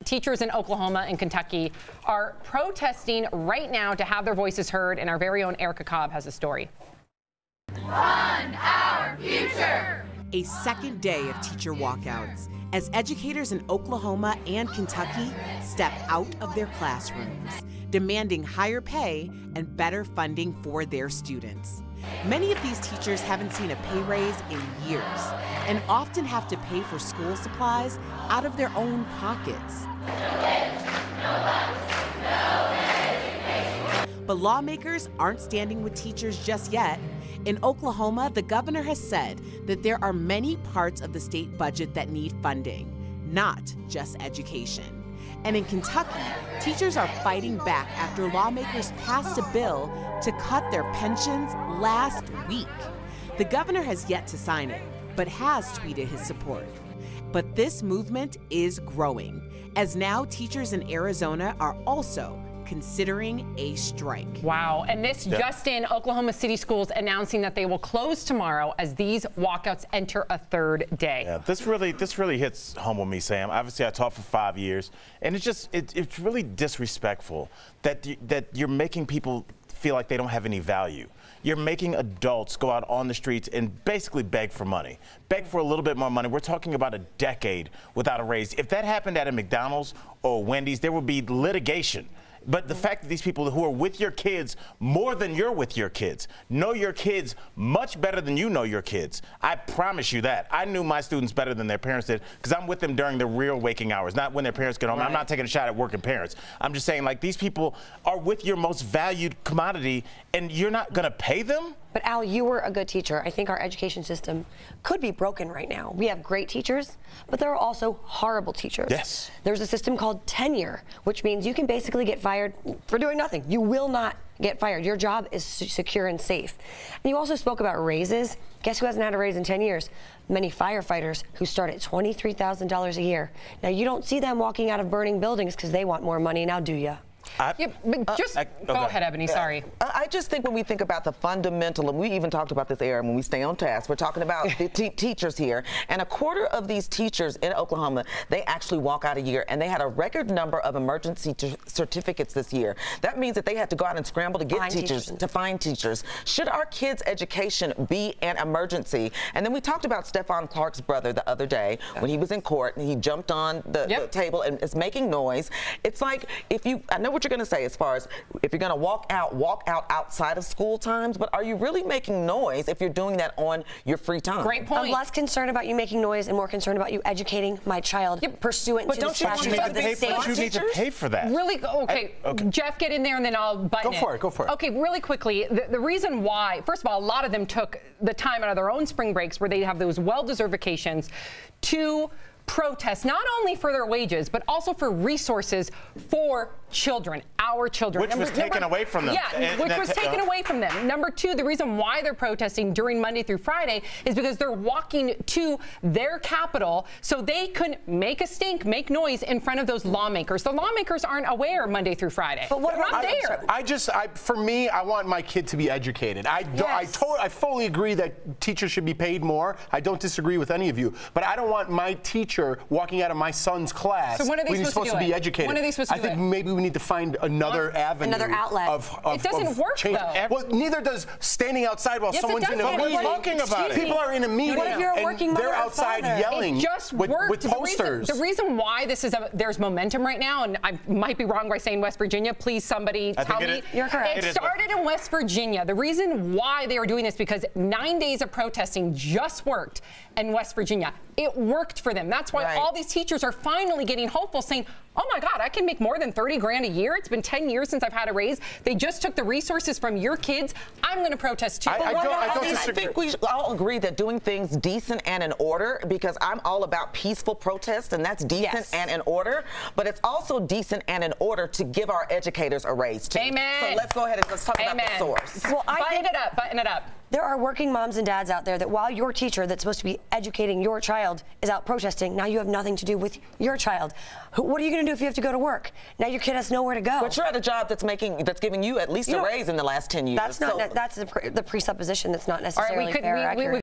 teachers in Oklahoma and Kentucky are protesting right now to have their voices heard, and our very own Erica Cobb has a story. Fund our future! A second day of teacher walkouts as educators in Oklahoma and Kentucky step out of their classrooms, demanding higher pay and better funding for their students. Many of these teachers haven't seen a pay raise in years and often have to pay for school supplies out of their own pockets. But lawmakers aren't standing with teachers just yet. In Oklahoma, the governor has said that there are many parts of the state budget that need funding, not just education. And in Kentucky, teachers are fighting back after lawmakers passed a bill to cut their pensions last week. The governor has yet to sign it, but has tweeted his support. But this movement is growing, as now teachers in Arizona are also considering a strike. Wow. And this just in, Oklahoma City schools announcing that they will close tomorrow as these walkouts enter a third day. Yeah, this really hits home with me, Sam. Obviously, I taught for 5 years, and it's really disrespectful that you're making people feel like they don't have any value. You're making adults go out on the streets and basically beg for money, beg for a little bit more money. We're talking about a decade without a raise. If that happened at a McDonald's or Wendy's, there would be litigation. But the fact that these people who are with your kids more than you're with your kids, know your kids much better than you know your kids. I promise you that. I knew my students better than their parents did because I'm with them during the real waking hours, not when their parents get home. Right. I'm not taking a shot at working parents. I'm just saying, like, these people are with your most valued commodity and you're not going to pay them? But Al, you were a good teacher. I think our education system could be broken right now. We have great teachers, but there are also horrible teachers. Yes. There's a system called tenure, which means you can basically get fired for doing nothing. You will not get fired. Your job is secure and safe. And you also spoke about raises. Guess who hasn't had a raise in 10 years? Many firefighters who start at $23,000 a year. Now, you don't see them walking out of burning buildings because they want more money. Now, do you? Go ahead, Ebony. Sorry. I just think when we think about the fundamental, and we even talked about this, Aaron, when we stay on task, we're talking about the teachers here. And a quarter of these teachers in Oklahoma, they actually walk out a year, and they had a record number of emergency certificates this year. That means that they had to go out and scramble to get teachers, to find teachers. Should our kids' education be an emergency? And then we talked about Stephon Clark's brother the other day when he was in court, and he jumped on the table and is making noise. It's like, I know what you're going to say as far as if you're going to walk out outside of school times, but are you really making noise if you're doing that on your free time? Great point. I'm less concerned about you making noise and more concerned about you educating my child pursuant to the statutes of the state. But you need to pay for that. Really? Okay. Jeff, get in there and then I'll button it. Go for it. Okay, really quickly, the reason why, first of all, a lot of them took the time out of their own spring breaks where they have those well-deserved vacations to protest, not only for their wages, but also for resources for children, our children. Which was taken away from them. Yeah, which was taken away from them. Number two, the reason why they're protesting during Monday through Friday is because they're walking to their capital so they can make a stink, make noise in front of those lawmakers. The lawmakers aren't aware Monday through Friday. But what about there? For me, I want my kid to be educated. I fully agree that teachers should be paid more. I don't disagree with any of you. But I don't want my teacher walking out of my son's class. So when are they supposed to be educated? When are they supposed to do it? I think maybe we need to find another avenue. Another outlet. It doesn't work, change. though. Well, neither does standing outside while someone's in a meeting. What are you talking about? People are in a meeting and they're outside yelling with posters. The reason why this is there's momentum right now, and I might be wrong by saying West Virginia, please somebody tell me. You're correct. It started in West Virginia. The reason why they were doing this because 9 days of protesting just worked in West Virginia. It worked for them. That's why all these teachers are finally getting hopeful, saying, oh my God, I can make more than 30 grand a year. It's been 10 years since I've had a raise. They just took the resources from your kids. I'm going to protest too. I think we all agree that doing things decent and in order, because I'm all about peaceful protest, and that's decent and in order, but it's also decent and in order to give our educators a raise too. Amen. So let's go ahead and let's talk about the source. Well, button it up. There are working moms and dads out there that while your teacher that's supposed to be educating your child is out protesting, now you have nothing to do with your child. What are you going to do if you have to go to work? Now your kid has nowhere to go. But you're at a job that's giving you at least a raise in the last 10 years. That's the presupposition that's not necessarily fair or accurate.